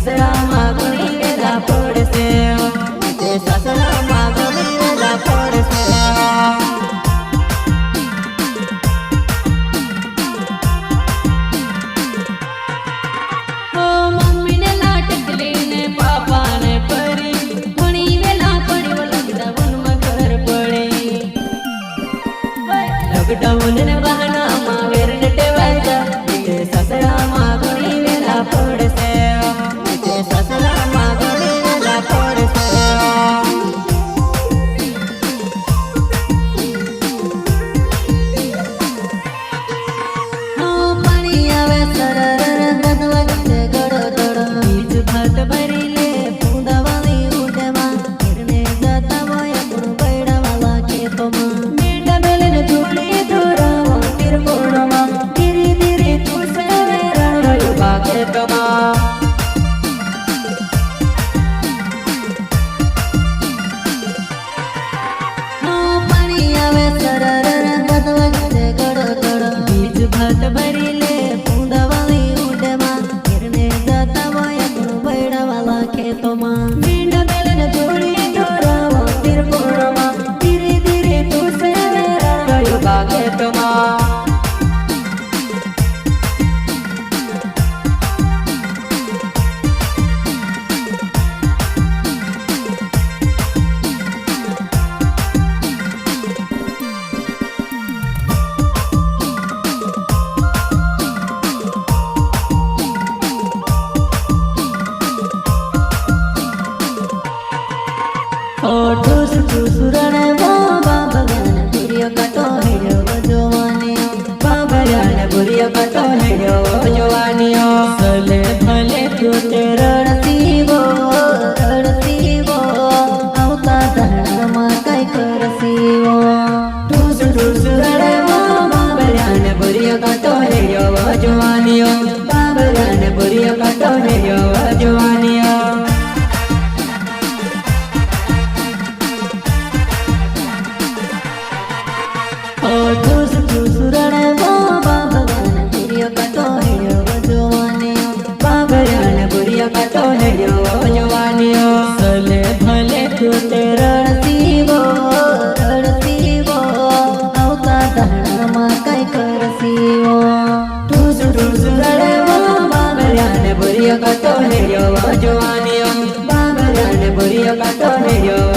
ससरा मागणी वेला पड़से ते ससरा मागणी वेला पड़से लॉकडाउन ने बहाना मावेर टेवायचा ते ससरा मागणी वेला पड़से ते ससरा मागणी वेला पड़से पानी आवे सरर गदवगते गड़ो गड़ो बीज भात भरीले पूंदावाली उडेमा किरने जाता वय पुण बैडावाला खेतोमा मेंढा मेलेने धूळी धुरावा तिरकोडमा धीरे धीरे तू सवे रणरळी बागेतमा पानी आवे सरर गदवगते गड़ो गड़ो बीज भात भरीले पूंदावाली उडेमा किरने जाता वय पुण बैडावाला खेतोमा मेंढा मेलेने धूळी धुरावा तिरकोडमा धीरे धीरे तू सवे रणरळी बागेतमा ठूस ठूस रण बाबा बगान बुरियो कटो हेड़ो जवानियो बाबा रण बुरियो कटो हेड़ो जवानियो सले भले तूते रणसीवो आवता धरणमा कई करसीवो ठूस ठूस रण बाबा रण बुरियो कटो हेड़ो जवानियो बाबा रण बुरियो कटो हेड़ो जवानियो ठूस ठूस रण बाबा बगान बुरियो कटो हेड़ो जवानियो बाबा रण बुरियो कटो हेड़ो जवानियो सले भले तूते रणसीवो आवता धरणमा कई करसीवो ठूस ठूस रण बाबा रण बुरियो कटो हेड़ो जवानियो बाबा रण बुरियो कटो हेड़ो